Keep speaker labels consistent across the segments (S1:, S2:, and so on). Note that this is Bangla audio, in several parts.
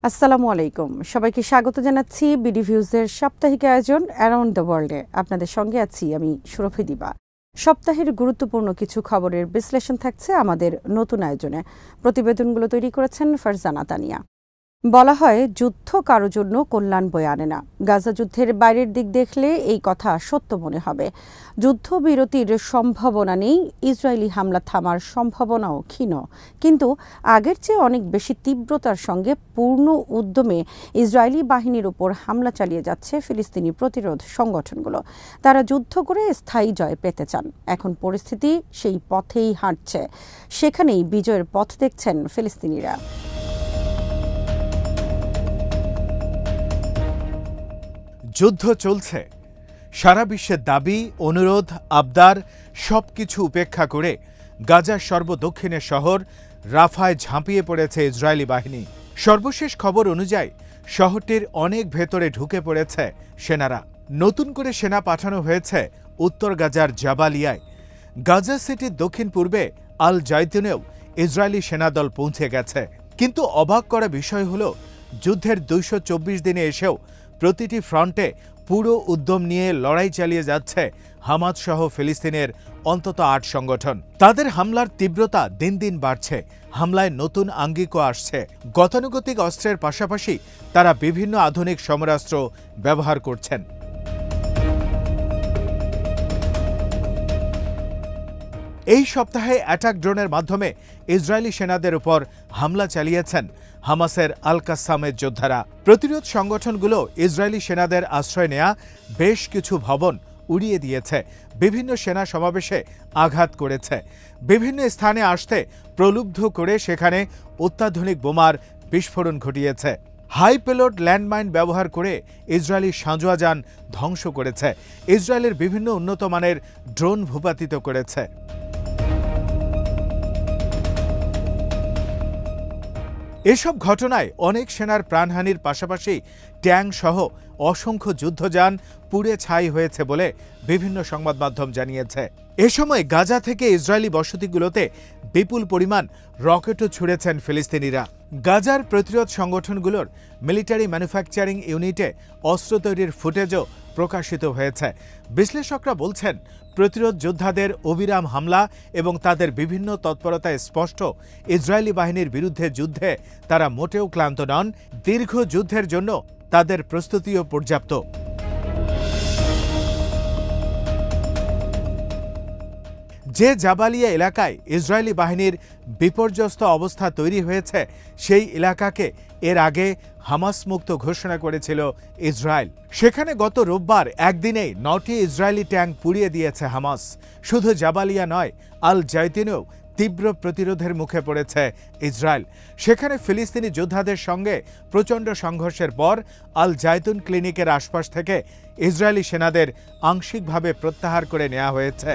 S1: আসসালামু আলাইকুম, সবাইকে স্বাগত জানাচ্ছি বিডি ভিউজের সাপ্তাহিক আয়োজন অ্যারাউন্ড দ্য ওয়ার্ল্ডে। আপনাদের সঙ্গে আছি আমি সুরভি দিবা। সপ্তাহের গুরুত্বপূর্ণ কিছু খবরের বিশ্লেষণ থাকছে আমাদের নতুন আয়োজনে। প্রতিবেদনগুলো তৈরি করেছেন ফারজানা তানিয়া। বলা হয়, যুদ্ধ কারো জন্য কল্যাণ বয়ে আনে না। গাজা যুদ্ধের বাইরের দিক দেখলে এই কথা সত্য মনে হবে। যুদ্ধবিরতির সম্ভাবনা নেই, ইসরায়েলি হামলা থামার সম্ভাবনাও ক্ষীণ। কিন্তু আগের চেয়ে অনেক বেশি তীব্রতার সঙ্গে পূর্ণ উদ্যমে ইসরায়েলি বাহিনীর উপর হামলা চালিয়ে যাচ্ছে ফিলিস্তিনি প্রতিরোধ সংগঠনগুলো। তারা যুদ্ধ করে স্থায়ী জয় পেতে চান। এখন পরিস্থিতি সেই পথেই হাঁটছে। সেখানেই বিজয়ের পথ দেখছেন ফিলিস্তিনিরা।
S2: যুদ্ধ চলছে। সারা বিশ্বের দাবি, অনুরোধ, আবদার সবকিছু উপেক্ষা করে গাজার সর্বদক্ষিণের শহর রাফায় ঝাঁপিয়ে পড়েছে ইসরায়েলি বাহিনী। সর্বশেষ খবর অনুযায়ী শহরটির অনেক ভেতরে ঢুকে পড়েছে সেনারা। নতুন করে সেনা পাঠানো হয়েছে উত্তর গাজার জাবালিয়ায়। গাজা সিটির দক্ষিণ পূর্বে আল জাইতুনেও ইসরায়েলি সেনাদল পৌঁছে গেছে। কিন্তু অবাক করা বিষয় হল, যুদ্ধের 224 দিনে এসেও প্রতিটি ফ্রন্টে পুরো উদ্যম নিয়ে লড়াই চালিয়ে যাচ্ছে হামাস সহ ফিলিস্তিনের অন্তত 8 সংগঠন। তাদের হামলার তীব্রতা দিন দিন বাড়ছে। হামলায় নতুন আঙ্গিকও আসছে। গতানুগতিক অস্ত্রের পাশাপাশি তারা বিভিন্ন আধুনিক সমরাস্ত্র ব্যবহার করছেন। এই সপ্তাহে অ্যাটাক ড্রোনের মাধ্যমে ইসরায়েলি সেনাদের উপর হামলা চালিয়েছেন হামাসের আল কাসামের যোদ্ধারা। প্রতিরোধ সংগঠনগুলো ইসরায়েলি সেনাদের আশ্রয় নেয়া বেশ কিছু ভবন উড়িয়ে দিয়েছে, বিভিন্ন সেনা সমাবেশে আঘাত করেছে, বিভিন্ন স্থানে আসতে প্রলুব্ধ করে সেখানে অত্যাধুনিক বোমার বিস্ফোরণ ঘটিয়েছে। হাই পেলোড ল্যান্ডমাইন ব্যবহার করে ইসরায়েলি সাঁজোয়া যান ধ্বংস করেছে, ইসরায়েলের বিভিন্ন উন্নত মানের ড্রোন ভূপাতিত করেছে। এসব ঘটনায় অনেক সেনার প্রাণহানির পাশাপাশি ট্যাঙ্ক সহ অসংখ্য যুদ্ধযান পুড়ে ছাই হয়েছে বলে বিভিন্ন সংবাদ মাধ্যম জানিয়েছে। এ সময় গাজা থেকে ইসরায়েলি বসতিগুলোতে বিপুল পরিমাণ রকেটও ছুড়েছেন ফিলিস্তিনিরা। গাজার প্রতিরোধ সংগঠনগুলোর মিলিটারি ম্যানুফ্যাকচারিং ইউনিটে অস্ত্র তৈরির ফুটেজও প্রকাশিত হয়েছে। বিশ্লেষকরা বলছেন, প্রতিরোধ যোদ্ধাদের অবিরাম হামলা এবং তাদের বিভিন্ন তৎপরতায় স্পষ্ট, ইসরায়েলি বাহিনীর বিরুদ্ধে যুদ্ধে তারা মোটেও ক্লান্ত নন। দীর্ঘ যুদ্ধের জন্য তাদের প্রস্তুতিও পর্যাপ্ত। যে জাবালিয়া এলাকায় ইসরায়েলি বাহিনীর বিপর্যস্ত অবস্থা তৈরি হয়েছে, সেই এলাকাকে এর আগে হামাস মুক্ত ঘোষণা করেছিল ইসরায়েল। সেখানে গত রোববার একদিনেই 9টি ইসরায়েলি ট্যাঙ্ক পুড়িয়ে দিয়েছে হামাস। শুধু জাবালিয়া নয়, আল জাইতুনেও তীব্র প্রতিরোধের মুখে পড়েছে ইসরায়েল। সেখানে ফিলিস্তিনি যোদ্ধাদের সঙ্গে প্রচণ্ড সংঘর্ষের পর আল জাইতুন ক্লিনিকের আশপাশ থেকে ইসরায়েলি সেনাদের আংশিকভাবে প্রত্যাহার করে নেওয়া হয়েছে।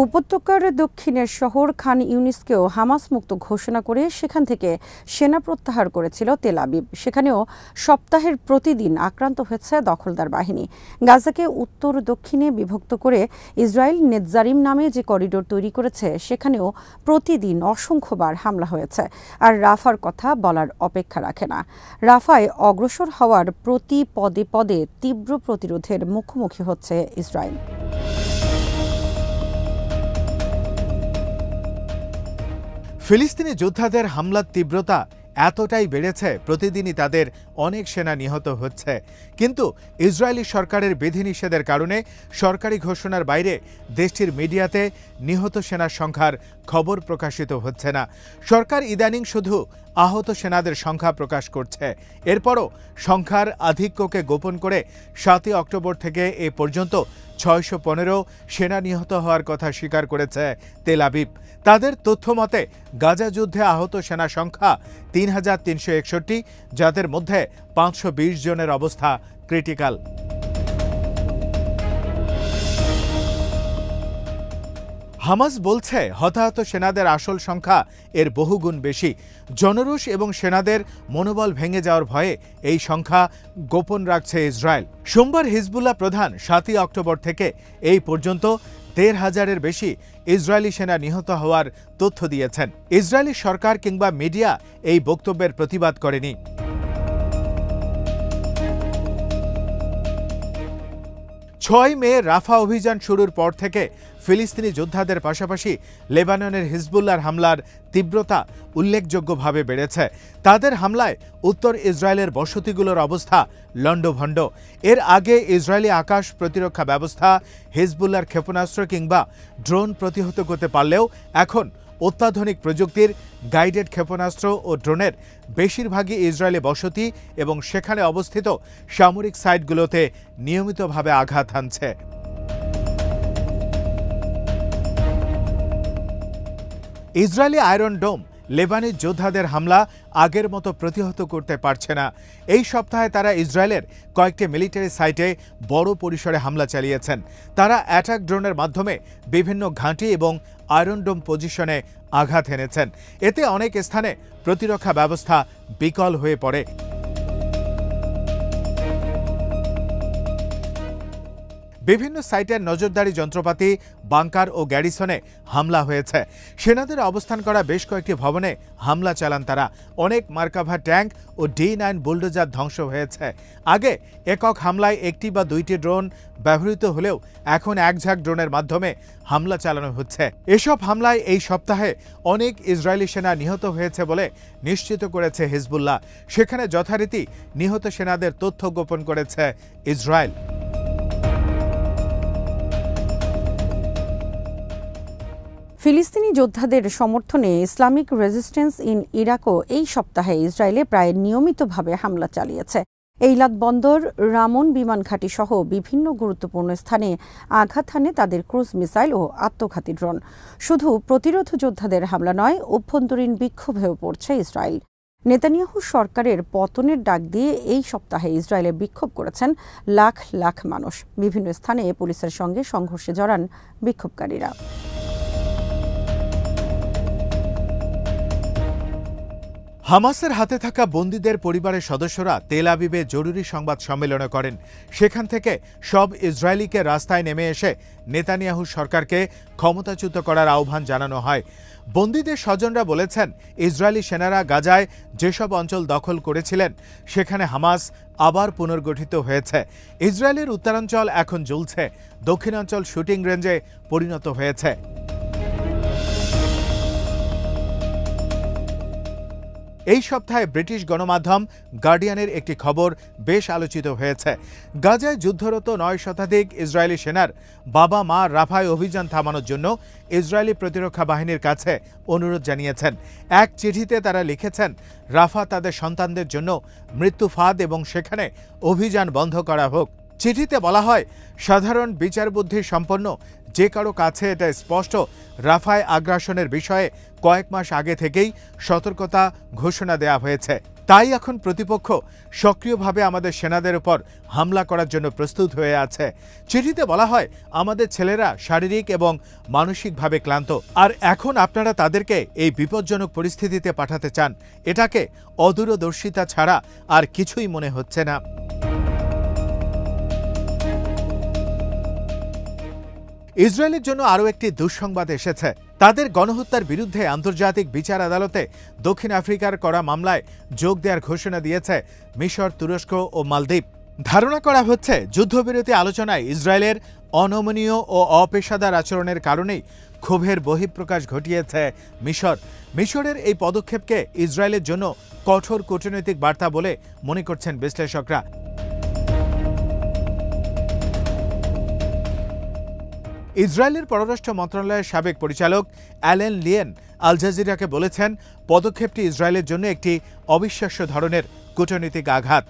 S1: উপত্যকার দক্ষিণের শহর খান ইউনিসকেও হামাস মুক্ত ঘোষণা করে সেখান থেকে সেনা প্রত্যাহার করেছিল তেল আবিব। সেখানেও সপ্তাহের প্রতিদিন আক্রান্ত হয়েছে দখলদার বাহিনী। গাজাকে উত্তর দক্ষিণে বিভক্ত করে ইসরায়েল নেতজারিম নামে যে করিডোর তৈরি করেছে, সেখানেও প্রতিদিন অসংখ্যবার হামলা হয়েছে। আর রাফার কথা বলার অপেক্ষা রাখে না। রাফায় অগ্রসর হওয়ার প্রতি পদে পদে তীব্র প্রতিরোধের মুখোমুখি হচ্ছে ইসরায়েল।
S2: ফিলিস্তিনি যোদ্ধাদের হামলার তীব্রতা এতটাই বেড়েছে, প্রতিদিনই তাদের অনেক সেনা নিহত হচ্ছে। কিন্তু ইসরায়েলি সরকারের বিধিনিষেধের কারণে সরকারি ঘোষণার বাইরে দেশটির মিডিয়াতে নিহত সেনার সংখ্যার খবর প্রকাশিত হচ্ছে না। সরকার ইদানিং শুধু আহত সেনাদের সংখ্যা প্রকাশ করছে। এরপরও সংখ্যার আধিক্যকে গোপন করে 7 অক্টোবর থেকে এ পর্যন্ত 615 সেনা নিহত হওয়ার কথা স্বীকার করেছে তেল আবিব। তাদের তথ্য মতে গাজা যুদ্ধে আহত সেনা সংখ্যা 3361, যাদের মধ্যে 520 জনের অবস্থা ক্রিটিক্যাল। হামাস বলছে, হতাহত সেনাদের আসল সংখ্যা এর বহুগুণ বেশি। জনরোষ এবং সেনাদের মনোবল ভেঙে যাওয়ার ভয়ে এই সংখ্যা গোপন রাখছে ইসরায়েল। সোমবার হিজবুল্লাহ প্রধান 7 অক্টোবর থেকে এই পর্যন্ত ১৫০০-এর বেশি ইসরায়েলি সেনা নিহত হওয়ার তথ্য দিয়েছেন। ইসরায়েলি সরকার কিংবা মিডিয়া এই বক্তব্যের প্রতিবাদ করেনি। ৬ মে রাফা অভিযান শুরুর পর থেকে ফিলিস্তিনি যোদ্ধাদের পাশাপাশি লেবাননের হিজবুল্লাহর হামলার তীব্রতা উল্লেখযোগ্যভাবে বেড়েছে। তাদের হামলায় উত্তর ইসরায়েলের বসতিগুলোর অবস্থা লণ্ডভণ্ড। এর আগে ইসরায়েলি আকাশ প্রতিরক্ষা ব্যবস্থা হিজবুল্লাহর ক্ষেপণাস্ত্র কিংবা ড্রোন প্রতিহত করতে পারলেও এখন অত্যাধুনিক প্রযুক্তির গাইডেড ক্ষেপণাস্ত্র ও ড্রোনের বেশিরভাগই ইসরায়েলি বসতি এবং সেখানে অবস্থিত সামরিক সাইটগুলোতে নিয়মিতভাবে আঘাত হানছে। ইসরায়েলি আয়রন ডোম লেবানিজ যোদ্ধাদের হামলা আগের মতো প্রতিহত করতে পারছে না। এই সপ্তাহে তারা ইসরায়েলের কয়েকটি মিলিটারি সাইটে বড় পরিসরে হামলা চালিয়েছেন। তারা অ্যাটাক ড্রোনের মাধ্যমে বিভিন্ন ঘাঁটি এবং আয়রন ডোম পজিশনে আঘাত এনেছেন। এতে অনেক স্থানে প্রতিরক্ষা ব্যবস্থা বিকল হয়ে পড়ে। বিভিন্ন সাইটের নজরদারি যন্ত্রপাতি, বাংকার ও গ্যারিসনে হামলা হয়েছে। সেনাদের অবস্থান করা বেশ কয়েকটি ভবনে হামলা চালান তারা। অনেক মার্কাভা ট্যাঙ্ক ও D9 বুলডোজার ধ্বংস হয়েছে। আগে একক হামলায় একটি বা দুইটি ড্রোন ব্যবহৃত হলেও এখন একঝাঁক ড্রোনের মাধ্যমে হামলা চালানো হচ্ছে। এসব হামলায় এই সপ্তাহে অনেক ইসরায়েলি সেনা নিহত হয়েছে বলে নিশ্চিত করেছে হিজবুল্লাহ। সেখানে যথারীতি নিহত সেনাদের তথ্য গোপন করেছে ইসরায়েল।
S1: ফিলিস্তিনি যোদ্ধাদের সমর্থনে ইসলামিক রেজিস্ট্যান্স ইন ইরাকও এই সপ্তাহে ইসরায়েলে প্রায় নিয়মিতভাবে হামলা চালিয়েছে। এইলাত বন্দর, রামন বিমান ঘাঁটি সহ বিভিন্ন গুরুত্বপূর্ণ স্থানে আঘাত হানে তাদের ক্রুজ মিসাইল ও আত্মঘাতী ড্রোন। শুধু প্রতিরোধ যোদ্ধাদের হামলা নয়, অভ্যন্তরীণ বিক্ষোভেও পড়ছে ইসরায়েল। নেতানিয়াহু সরকারের পতনের ডাক দিয়ে এই সপ্তাহে ইসরায়েলে বিক্ষোভ করেছেন লাখ লাখ মানুষ। বিভিন্ন স্থানে পুলিশের সঙ্গে সংঘর্ষে জড়ান বিক্ষোভকারীরা।
S2: হামাসের হাতে থাকা বন্দীদের পরিবারের সদস্যরা তেল আবিবে জরুরি সংবাদ সম্মেলন করেন। সেখান থেকে সব ইসরায়েলিকে রাস্তায় নেমে এসে নেতানিয়াহু সরকারকে ক্ষমতাচ্যুত করার আহ্বান জানানো হয়। বন্দীদের স্বজনরা বলেছেন, ইসরায়েলি সেনারা গাজায় যেসব অঞ্চল দখল করেছিলেন সেখানে হামাস আবার পুনর্গঠিত হয়েছে। ইসরায়েলের উত্তরাঞ্চল এখন জ্বলছে, দক্ষিণাঞ্চল শুটিং রেঞ্জে পরিণত হয়েছে। এই সপ্তাহে ব্রিটিশ গণমাধ্যম গার্ডিয়ানের একটি খবর বেশ আলোচিত হয়েছে। গাজায় যুদ্ধরত ৯ শতাধিক ইসরায়েলি সেনার বাবা মা রাফায় অভিযান থামানোর জন্য ইসরায়েলি প্রতিরক্ষা বাহিনীর কাছে অনুরোধ জানিয়েছেন। এক চিঠিতে তারা লিখেছেন, রাফা তাদের সন্তানদের জন্য মৃত্যু ফাঁদ এবং সেখানে অভিযান বন্ধ করা হোক। চিঠিতে বলা হয়, সাধারণ বিচারবুদ্ধি সম্পন্ন যে কারো কাছে এটা স্পষ্ট, রাফায় আগ্রাসনের বিষয়ে কয়েক মাস আগে থেকেই সতর্কতা ঘোষণা দেওয়া হয়েছে। তাই এখন প্রতিপক্ষ সক্রিয়ভাবে আমাদের সেনাদের উপর হামলা করার জন্য প্রস্তুত হয়ে আছে। চিঠিতে বলা হয়, আমাদের ছেলেরা শারীরিক এবং মানসিকভাবে ক্লান্ত, আর এখন আপনারা তাদেরকে এই বিপজ্জনক পরিস্থিতিতে পাঠাতে চান। এটাকে অদূরদর্শিতা ছাড়া আর কিছুই মনে হচ্ছে না। ইসরায়েলের জন্য আরও একটি দুঃসংবাদ এসেছে। তাদের গণহত্যার বিরুদ্ধে আন্তর্জাতিক বিচার আদালতে দক্ষিণ আফ্রিকার করা মামলায় যোগ দেওয়ার ঘোষণা দিয়েছে মিশর, তুরস্ক ও মালদ্বীপ। ধারণা করা হচ্ছে, যুদ্ধবিরতি আলোচনায় ইসরায়েলের অনমনীয় ও অপেশাদার আচরণের কারণেই ক্ষোভের বহিঃপ্রকাশ ঘটিয়েছে মিশর। মিশরের এই পদক্ষেপকে ইসরায়েলের জন্য কঠোর কূটনৈতিক বার্তা বলে মনে করছেন বিশ্লেষকরা। ইসরায়েলের পররাষ্ট্র মন্ত্রণালয়ের সাবেক পরিচালক অ্যালেন লিয়েন আল জাজিরাকে বলেছেন, পদক্ষেপটি ইসরায়েলের জন্য একটি অবিশ্বাস্য ধরনের কূটনৈতিক আঘাত।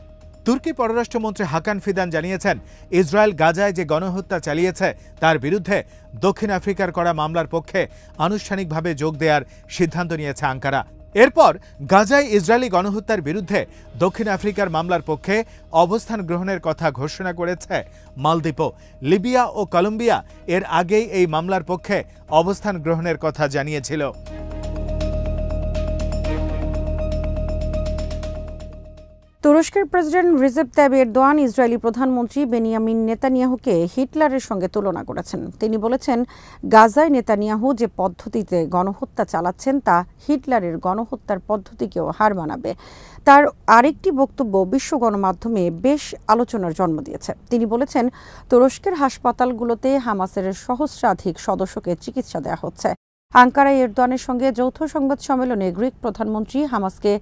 S2: তুর্কি পররাষ্ট্রমন্ত্রী হাকান ফিদান জানিয়েছেন, ইসরায়েল গাজায় যে গণহত্যা চালিয়েছে তার বিরুদ্ধে দক্ষিণ আফ্রিকার করা মামলার পক্ষে আনুষ্ঠানিকভাবে যোগ দেওয়ার সিদ্ধান্ত নিয়েছে আঙ্কারা। এরপর গাজায় ইসরায়েলি গণহত্যার বিরুদ্ধে দক্ষিণ আফ্রিকার মামলার পক্ষে অবস্থান গ্রহণের কথা ঘোষণা করেছে মালদ্বীপও। লিবিয়া ও কলম্বিয়া এর আগেই এই মামলার পক্ষে অবস্থান গ্রহণের কথা জানিয়েছিল।
S1: তুরস্কের president Recep Tayyip Erdogan Israeli প্রধানমন্ত্রী বেনিয়ামিন নেতানিয়াহুকে হিটলারের সঙ্গে তুলনা করেছেন। তিনি বলেছেন, গাজায় নেতানিয়াহু যে পদ্ধতিতে গণহত্যা চালাচ্ছেন তা হিটলারের গণহত্যার পদ্ধতিকেও হার মানাবে। তার আরেকটি বক্তব্য বিশ্ব গণমাধ্যমে বেশ আলোচনার জন্ম দিয়েছে। তিনি বলেছেন, তুরস্কের হাসপাতালগুলোতে হামাসের সহস্রাধিক সদস্যকে চিকিৎসা দেওয়া হচ্ছে। আঙ্কারায় এরদোয়ানের সঙ্গে যৌথ সংবাদ সম্মেলনে গ্রিক প্রধানমন্ত্রী হামাসকে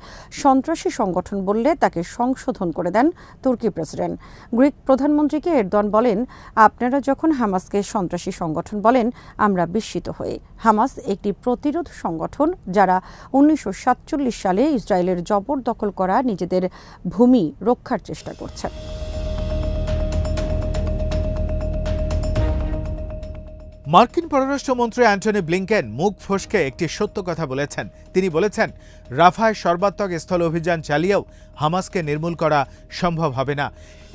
S1: সন্ত্রাসী সংগঠন বললে তাকে সংশোধন করে দেন তুর্কি প্রেসিডেন্ট। গ্রিক প্রধানমন্ত্রীকে এরদোয়ান বলেন, আপনারা যখন হামাসকে সন্ত্রাসী সংগঠন বলেন আমরা বিস্মিত হই। হামাস একটি প্রতিরোধ সংগঠন যারা 1947 সালে ইসরায়েলের জবরদখল করা নিজেদের ভূমি রক্ষার চেষ্টা করছে।
S2: মার্কিন পররাষ্ট্রমন্ত্রী অ্যান্টনি ব্লিংকেন মুখ ফসকে একটি সত্য কথা বলেছেন। তিনি বলেছেন, রাফায় সর্বাত্মক স্থল অভিযান চালিয়েও হামাসকে নির্মূল করা সম্ভব হবে না।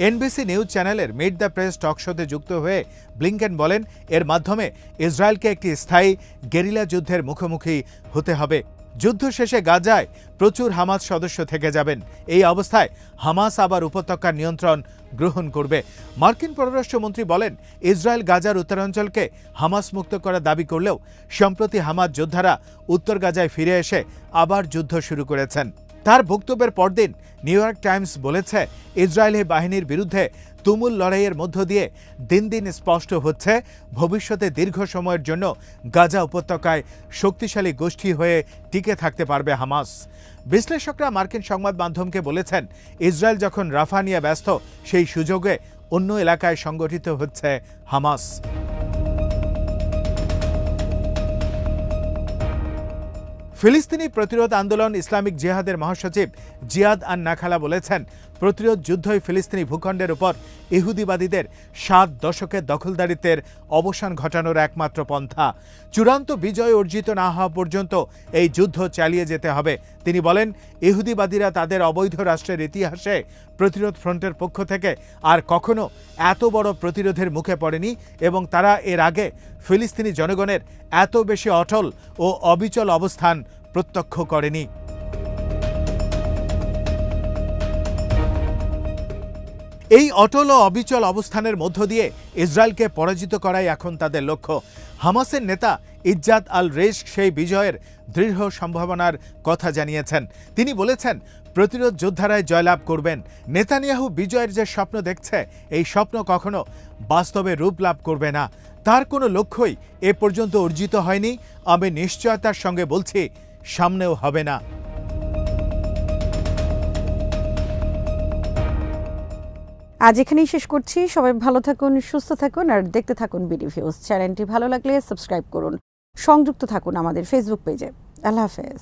S2: এনবিসি নিউজ চ্যানেলের মিট দ্য প্রেস টক শোতে যুক্ত হয়ে ব্লিংকেন বলেন, এর মাধ্যমে ইসরায়েলকে একটি স্থায়ী গেরিলা যুদ্ধের মুখোমুখি হতে হবে। যুদ্ধ শেষে গাজায় প্রচুর হামাস সদস্য থেকে যাবেন। এই অবস্থায় হামাস আবার উপত্যকার নিয়ন্ত্রণ গ্রহণ করবে। মার্কিন পররাষ্ট্রমন্ত্রী বলেন, ইসরায়েল গাজার উত্তরাঞ্চলকে হামাস মুক্ত করার দাবি করলেও সম্প্রতি হামাস যোদ্ধারা উত্তর গাজায় ফিরে এসে আবার যুদ্ধ শুরু করেছেন। তার বক্তব্যের পরদিন নিউ ইয়র্ক টাইমস বলেছে, ইসরায়েলি বাহিনীর বিরুদ্ধে তুমুল লড়াইয়ের মধ্য দিয়ে দিন দিন স্পষ্ট হচ্ছে ভবিষ্যতে দীর্ঘ সময়ের জন্য গাজা উপত্যকায় শক্তিশালী গোষ্ঠী হয়ে টিকে থাকতে পারবে হামাস। বিশ্লেষকরা মার্কিন সংবাদ মাধ্যমকে বলেছেন, ইসরায়েল যখন রাফা নিয়ে ব্যস্ত, সেই সুযোগে অন্য এলাকায় সংগঠিত হচ্ছে হামাস। ফিলিস্তিনি প্রতিরোধ আন্দোলন ইসলামিক জিহাদের মহাসচিব জিয়াদ আন নাখালা বলেছেন, প্রতিরোধ যুদ্ধই ফিলিস্তিনি ভূখণ্ডের উপর ইহুদিবাদীদের 7 দশকের দখলদারিত্বের অবসান ঘটানোর একমাত্র পন্থা। চূড়ান্ত বিজয় অর্জিত না হওয়া পর্যন্ত এই যুদ্ধ চালিয়ে যেতে হবে। তিনি বলেন, ইহুদিবাদীরা তাদের অবৈধ রাষ্ট্রের ইতিহাসে প্রতিরোধ ফ্রন্টের পক্ষ থেকে আর কখনো এত বড় প্রতিরোধের মুখে পড়েনি এবং তারা এর আগে ফিলিস্তিনি জনগণের এত বেশি অটল ও অবিচল অবস্থান প্রত্যক্ষ করেনি। এই অটল ও অবিচল অবস্থানের মধ্য দিয়ে ইসরায়েলকে পরাজিত করাই এখন তাদের লক্ষ্য। হামাসের নেতা ইজ্জাত আল রেশক সেই বিজয়ের দৃঢ় সম্ভাবনার কথা জানিয়েছেন। তিনি বলেছেন, প্রতিরোধ যোদ্ধারাই জয়লাভ করবেন। নেতানিয়াহু বিজয়ের যে স্বপ্ন দেখছে, এই স্বপ্ন কখনো বাস্তবে রূপ লাভ করবে না। তার কোনো লক্ষ্যই এ পর্যন্ত অর্জিত হয়নি। আমি নিশ্চয়তার সঙ্গে বলছি, সামনেও হবে না।
S1: আজ এখানেই শেষ করছি। সবাই ভালো থাকুন, সুস্থ থাকুন আর দেখতে থাকুন বিডি ভিউজ। চ্যানেলটি ভালো লাগলে সাবস্ক্রাইব করুন। সংযুক্ত থাকুন আমাদের ফেসবুক পেজে। আল্লাহ হাফেজ।